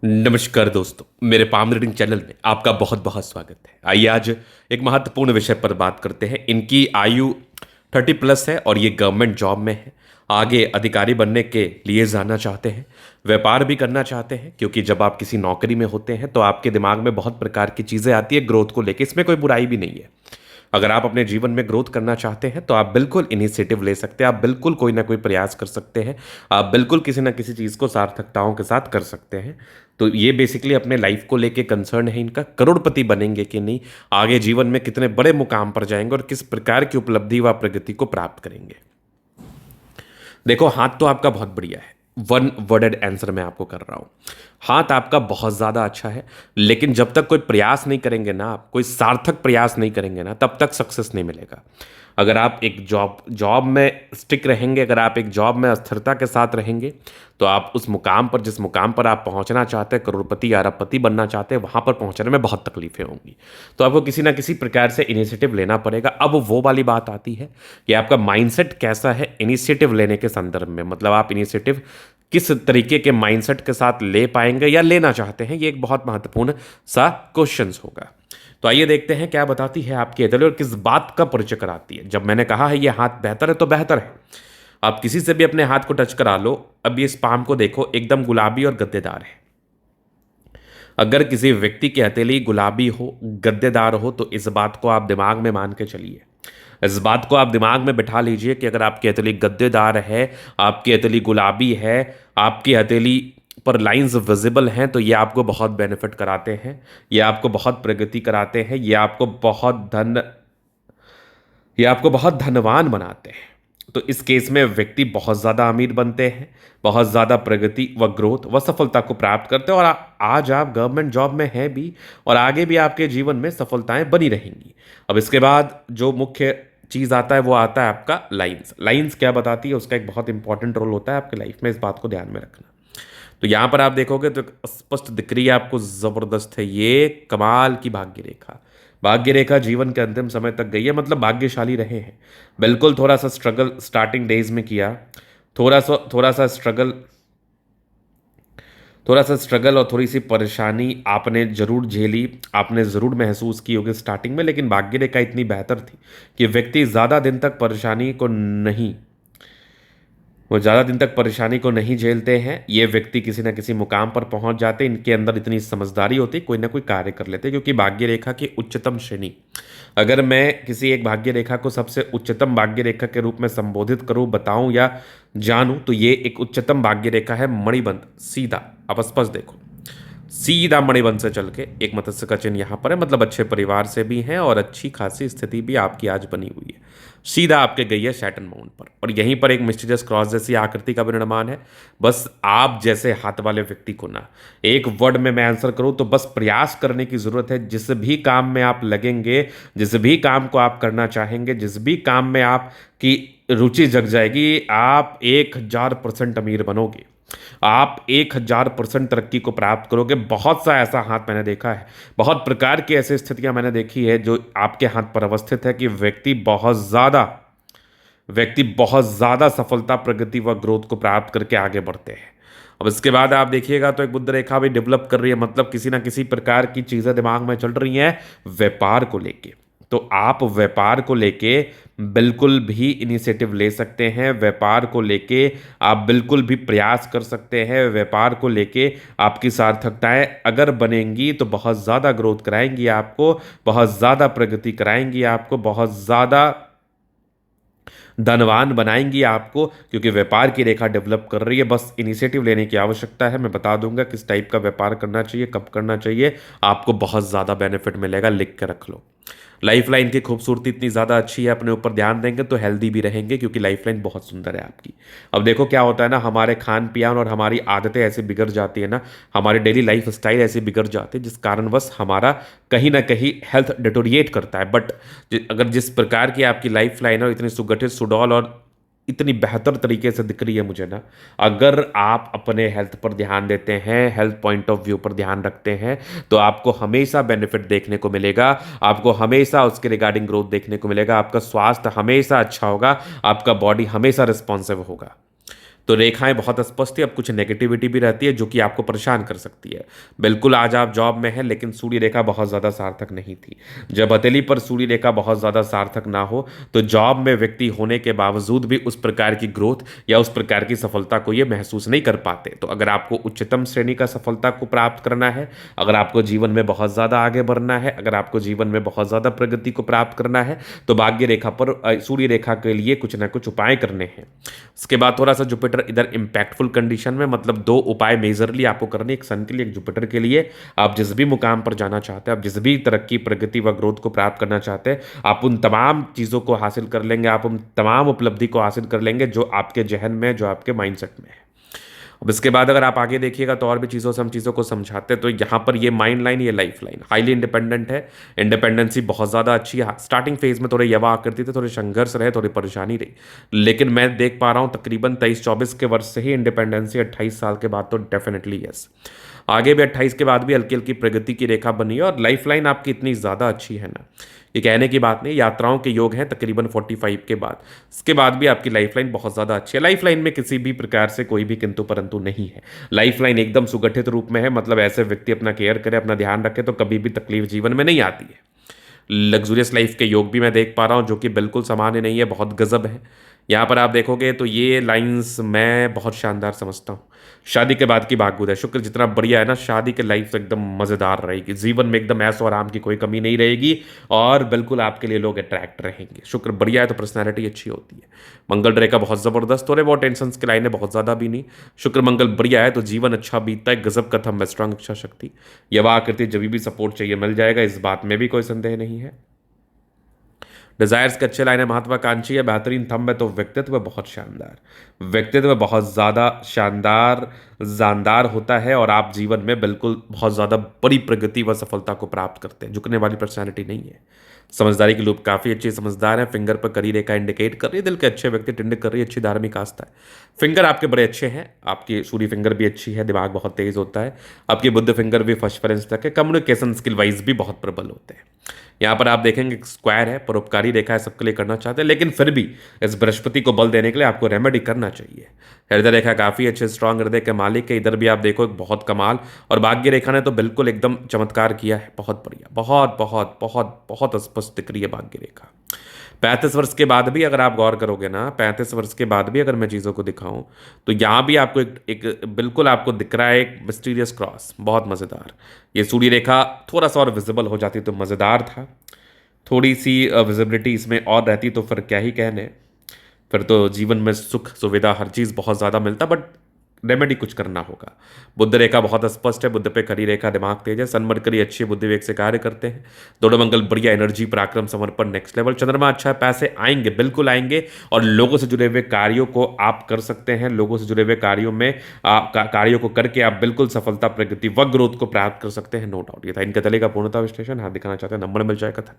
नमस्कार दोस्तों, मेरे पाम रीडिंग चैनल में आपका बहुत बहुत स्वागत है। आइए आज एक महत्वपूर्ण विषय पर बात करते हैं। इनकी आयु 30+ है और ये गवर्नमेंट जॉब में है। आगे अधिकारी बनने के लिए जाना चाहते हैं, व्यापार भी करना चाहते हैं, क्योंकि जब आप किसी नौकरी में होते हैं तो आपके दिमाग में बहुत प्रकार की चीज़ें आती है ग्रोथ को लेकर। इसमें कोई बुराई भी नहीं है। अगर आप अपने जीवन में ग्रोथ करना चाहते हैं तो आप बिल्कुल इनिशिएटिव ले सकते हैं, आप बिल्कुल कोई ना कोई प्रयास कर सकते हैं, आप बिल्कुल किसी ना किसी चीज़ को सार्थकताओं के साथ कर सकते हैं। तो ये बेसिकली अपने लाइफ को लेके कंसर्न है इनका। करोड़पति बनेंगे कि नहीं, आगे जीवन में कितने बड़े मुकाम पर जाएंगे और किस प्रकार की उपलब्धि व प्रगति को प्राप्त करेंगे। देखो, हाथ तो आपका बहुत बढ़िया है। वन वर्डेड आंसर मैं आपको कर रहा हूं। हाथ आपका बहुत ज़्यादा अच्छा है, लेकिन जब तक कोई प्रयास नहीं करेंगे ना, आप कोई सार्थक प्रयास नहीं करेंगे ना, तब तक सक्सेस नहीं मिलेगा। अगर आप एक जॉब में स्टिक रहेंगे, अगर आप एक जॉब में स्थिरता के साथ रहेंगे, तो आप उस मुकाम पर, जिस मुकाम पर आप पहुंचना चाहते हैं, करोड़पति या अरबपति बनना चाहते हैं, वहां पर पहुंचने में बहुत तकलीफें होंगी। तो आपको किसी ना किसी प्रकार से इनिशिएटिव लेना पड़ेगा। अब वो वाली बात आती है कि आपका माइंडसेट कैसा है इनिशिएटिव लेने के संदर्भ में। मतलब आप इनिशिएटिव किस तरीके के माइंडसेट के साथ ले पाएंगे या लेना चाहते हैं, ये एक बहुत महत्वपूर्ण सा क्वेश्चन होगा। तो आइए देखते हैं क्या बताती है आपकी अतली और किस बात का परिचय कराती है। जब मैंने कहा है ये हाथ बेहतर है तो बेहतर है। आप किसी से भी अपने हाथ को टच करा लो। अब ये इस पाम को देखो, एकदम गुलाबी और गद्देदार है। अगर किसी व्यक्ति की हथेली गुलाबी हो, गद्देदार हो, तो इस बात को आप दिमाग में मान के चलिए। इस बात को आप दिमाग में बिठा लीजिए कि अगर आपकी हथेली गद्देदार है, आपकी हथेली गुलाबी है, आपकी हथेली पर लाइंस विजिबल हैं, तो ये आपको बहुत बेनिफिट कराते हैं, ये आपको बहुत प्रगति कराते हैं, ये आपको बहुत धनवान बनाते हैं। तो इस केस में व्यक्ति बहुत ज़्यादा अमीर बनते हैं, बहुत ज़्यादा प्रगति व ग्रोथ व सफलता को प्राप्त करते हैं। और आज आप गवर्नमेंट जॉब में हैं भी, और आगे भी आपके जीवन में सफलताएं बनी रहेंगी। अब इसके बाद जो मुख्य चीज़ आता है वो आता है आपका लाइंस। लाइंस क्या बताती है, उसका एक बहुत इंपॉर्टेंट रोल होता है आपकी लाइफ में, इस बात को ध्यान में रखना। तो यहाँ पर आप देखोगे तो स्पष्ट दिख रही है आपको, ज़बरदस्त है। ये कमाल की भाग्य रेखा, भाग्य रेखा जीवन के अंतिम समय तक गई है, मतलब भाग्यशाली रहे हैं। बिल्कुल थोड़ा सा स्ट्रगल स्टार्टिंग डेज में किया, थोड़ा सा स्ट्रगल और थोड़ी सी परेशानी आपने जरूर झेली, आपने ज़रूर महसूस की होगी स्टार्टिंग में। लेकिन भाग्य रेखा इतनी बेहतर थी कि व्यक्ति ज़्यादा दिन तक परेशानी को नहीं वो ज़्यादा दिन तक परेशानी को नहीं झेलते हैं। ये व्यक्ति किसी न किसी मुकाम पर पहुंच जाते हैं। इनके अंदर इतनी समझदारी होती है, कोई ना कोई कार्य कर लेते हैं, क्योंकि भाग्य रेखा की उच्चतम श्रेणी, अगर मैं किसी एक भाग्य रेखा को सबसे उच्चतम भाग्य रेखा के रूप में संबोधित करूं, बताऊं या जानूं, तो ये एक उच्चतम भाग्य रेखा है मणिबंध। सीधा आप स्पष्ट देखो, सीधा मणिबंध से चल के एक मत्स्य का चिन्ह यहाँ पर है, मतलब अच्छे परिवार से भी हैं और अच्छी खासी स्थिति भी आपकी आज बनी हुई है। सीधा आपके गई है सैटर्न माउंट पर, और यहीं पर एक मिस्टीरियस क्रॉस जैसी आकृति का भी निर्माण है। बस आप जैसे हाथ वाले व्यक्ति को ना, एक वर्ड में मैं आंसर करूं तो बस प्रयास करने की जरूरत है। जिस भी काम में आप लगेंगे, जिस भी काम को आप करना चाहेंगे, जिस भी काम में आपकी रुचि जग जाएगी, आप 1000% अमीर बनोगे, आप 1000% तरक्की को प्राप्त करोगे। बहुत सा ऐसा हाथ मैंने देखा है, बहुत प्रकार की ऐसी स्थितियां मैंने देखी है जो आपके हाथ पर अवस्थित है कि व्यक्ति बहुत ज़्यादा सफलता, प्रगति व ग्रोथ को प्राप्त करके आगे बढ़ते हैं। अब इसके बाद आप देखिएगा तो एक बुद्ध रेखा भी डेवलप कर रही है, मतलब किसी ना किसी प्रकार की चीज़ें दिमाग में चल रही हैं व्यापार को लेके। तो आप व्यापार को लेके बिल्कुल भी इनिशिएटिव ले सकते हैं, व्यापार को लेके आप बिल्कुल भी प्रयास कर सकते हैं। व्यापार को लेके आपकी सार्थकताएं अगर बनेंगी तो बहुत ज़्यादा ग्रोथ कराएंगी आपको, बहुत ज़्यादा प्रगति कराएंगी आपको, बहुत ज़्यादा धनवान बनाएंगी आपको, क्योंकि व्यापार की रेखा डेवलप कर रही है। बस इनिशिएटिव लेने की आवश्यकता है। मैं बता दूंगा किस टाइप का व्यापार करना चाहिए, कब करना चाहिए, आपको बहुत ज़्यादा बेनिफिट मिलेगा, लिख के रख लो। लाइफ लाइन की खूबसूरती इतनी ज़्यादा अच्छी है, अपने ऊपर ध्यान देंगे तो हेल्दी भी रहेंगे, क्योंकि लाइफ लाइन बहुत सुंदर है आपकी। अब देखो क्या होता है ना, हमारे खान पियान और हमारी आदतें ऐसे बिगड़ जाती है ना, हमारी डेली लाइफ स्टाइल ऐसे बिगड़ जाती है, जिस कारणवश हमारा कहीं ना कहीं हेल्थ डिटोरिएट करता है। बट अगर जिस प्रकार की आपकी लाइफ लाइन है, इतनी सुगठित, सुडौल और इतनी बेहतर तरीके से दिख रही है मुझे ना, अगर आप अपने हेल्थ पर ध्यान देते हैं, हेल्थ पॉइंट ऑफ व्यू पर ध्यान रखते हैं, तो आपको हमेशा बेनिफिट देखने को मिलेगा, आपको हमेशा उसके रिगार्डिंग ग्रोथ देखने को मिलेगा, आपका स्वास्थ्य हमेशा अच्छा होगा, आपका बॉडी हमेशा रिस्पॉन्सिव होगा। तो रेखाएं बहुत स्पष्ट है। अब कुछ नेगेटिविटी भी रहती है जो कि आपको परेशान कर सकती है। बिल्कुल आज आप जॉब में हैं, लेकिन सूर्य रेखा बहुत ज़्यादा सार्थक नहीं थी। जब हथेली पर सूर्य रेखा बहुत ज़्यादा सार्थक ना हो तो जॉब में व्यक्ति होने के बावजूद भी उस प्रकार की ग्रोथ या उस प्रकार की सफलता को ये महसूस नहीं कर पाते। तो अगर आपको उच्चतम श्रेणी का सफलता को प्राप्त करना है, अगर आपको जीवन में बहुत ज़्यादा आगे बढ़ना है, अगर आपको जीवन में बहुत ज़्यादा प्रगति को प्राप्त करना है, तो भाग्य रेखा पर सूर्य रेखा के लिए कुछ ना कुछ उपाय करने हैं। उसके बाद थोड़ा सा जुपिटर इधर इंपैक्टफुल कंडीशन में, मतलब दो उपाय मेजरली आपको करने, एक सन के लिए एक जुपिटर के लिए। आप जिस भी मुकाम पर जाना चाहते हैं, आप जिस भी तरक्की प्रगति व ग्रोथ को प्राप्त करना चाहते हैं, आप उन तमाम चीज़ों को हासिल कर लेंगे, आप उन तमाम उपलब्धि को हासिल कर लेंगे जो आपके जहन में, जो आपके माइंडसेट में है। अब इसके बाद अगर आप आगे देखिएगा तो और भी चीज़ों से हम चीज़ों को समझाते हैं। तो यहाँ पर ये माइंड लाइन, ये लाइफ लाइन हाईली इंडिपेंडेंट है। इंडिपेंडेंसी बहुत ज़्यादा अच्छी है। स्टार्टिंग फेज में थोड़े यवा आकृति थे, थोड़े संघर्ष रहे, थोड़ी परेशानी रही, लेकिन मैं देख पा रहा हूँ तकरीबन 23-24 के वर्ष से ही इंडिपेंडेंसी, 28 साल के बाद तो डेफिनेटली यस। आगे भी 28 के बाद भी हल्की हल्की प्रगति की रेखा बनी है और लाइफ लाइन आपकी इतनी ज़्यादा अच्छी है ना, ये कहने की बात नहीं। यात्राओं के योग हैं तकरीबन 45 के बाद, इसके बाद भी आपकी लाइफ लाइन बहुत ज़्यादा अच्छी है। लाइफ लाइन में किसी भी प्रकार से कोई भी किंतु परंतु नहीं है। लाइफ लाइन एकदम सुगठित रूप में है, मतलब ऐसे व्यक्ति अपना केयर करे, अपना ध्यान रखे तो कभी भी तकलीफ जीवन में नहीं आती है। लग्जूरियस लाइफ के योग भी मैं देख पा रहा हूँ जो कि बिल्कुल सामान्य नहीं है, बहुत गजब है। यहाँ पर आप देखोगे तो ये लाइंस मैं बहुत शानदार समझता हूँ। शादी के बाद की भागुद है, शुक्र जितना बढ़िया है ना, शादी के लाइफ एकदम मज़ेदार रहेगी, जीवन में एकदम ऐश और आराम की कोई कमी नहीं रहेगी और बिल्कुल आपके लिए लोग अट्रैक्ट रहेंगे। शुक्र बढ़िया है तो पर्सनैलिटी अच्छी होती है। मंगल रेखा बहुत ज़बरदस्त हो रहे, बहुत टेंशन की लाइनें बहुत ज़्यादा भी नहीं। शुक्र मंगल बढ़िया है तो जीवन अच्छा बीतता है, गजब का थंब है, स्ट्रांग इच्छा शक्ति। यवा आकृति जब भी सपोर्ट चाहिए मिल जाएगा, इस बात में भी कोई संदेह नहीं है। डिजायर्स के अच्छे लाइन है, महत्वाकांक्षी है, बेहतरीन थंब है, तो व्यक्तित्व बहुत शानदार, व्यक्तित्व बहुत ज़्यादा शानदार जानदार होता है और आप जीवन में बिल्कुल बहुत ज़्यादा बड़ी प्रगति व सफलता को प्राप्त करते हैं। झुकने वाली पर्सनैलिटी नहीं है। समझदारी की लूप काफ़ी अच्छी समझदार है। फिंगर पर करी रेखा इंडिकेट कर रही है दिल के अच्छे व्यक्ति, टिंडिक कर रही है अच्छी धार्मिक आस्था है। फिंगर आपके बड़े अच्छे हैं, आपकी सूर्य फिंगर भी अच्छी है, दिमाग बहुत तेज होता है, आपकी बुद्ध फिंगर भी फर्स्ट रेफरेंस तक है, कम्युनिकेशन स्किल वाइज भी बहुत प्रबल होते हैं। यहाँ पर आप देखेंगे स्क्वायर है, परोपकारी रेखा है, सबके लिए करना चाहते हैं, लेकिन फिर भी इस बृहस्पति को बल देने के लिए आपको रेमेडी करना चाहिए। हृदय रेखा काफ़ी अच्छे स्ट्रांग हृदय के मालिक है, इधर भी आप देखो बहुत कमाल। और भाग्य रेखा ने तो बिल्कुल एकदम चमत्कार किया है, बहुत बढ़िया, बहुत बहुत बहुत बहुत स्पष्ट दिख रही है भाग्य रेखा। 35 वर्ष के बाद भी अगर आप गौर करोगे ना, 35 वर्ष के बाद भी अगर मैं चीज़ों को दिखाऊं तो यहाँ भी आपको एक बिल्कुल आपको दिख रहा है एक मिस्टीरियस क्रॉस, बहुत मज़ेदार। ये सूर्य रेखा थोड़ा सा और विजिबल हो जाती तो मज़ेदार था, थोड़ी सी विजिबिलिटी इसमें और रहती तो फिर क्या ही कहने, फिर तो जीवन में सुख सुविधा हर चीज़ बहुत ज़्यादा मिलता, बट रेमेडी कुछ करना होगा। बुद्ध रेखा बहुत स्पष्ट है, बुद्ध पे खरी रेखा, दिमाग तेज है, सन मरकरी अच्छे बुद्धि वेग से कार्य करते हैं, दोनों मंगल बढ़िया, एनर्जी पराक्रम समर्पण नेक्स्ट लेवल, चंद्रमा अच्छा है, पैसे आएंगे बिल्कुल आएंगे और लोगों से जुड़े हुए कार्यों को आप कर सकते हैं। लोगों से जुड़े हुए कार्यों में कार्यों को करके आप बिल्कुल सफलता प्रगति व ग्रोथ को प्राप्त कर सकते हैं, नो डाउट। ये था इनका तले का पूर्णता विश्लेषण। हाँ दिखाना चाहते हैं नंबर मिल जाएगा था।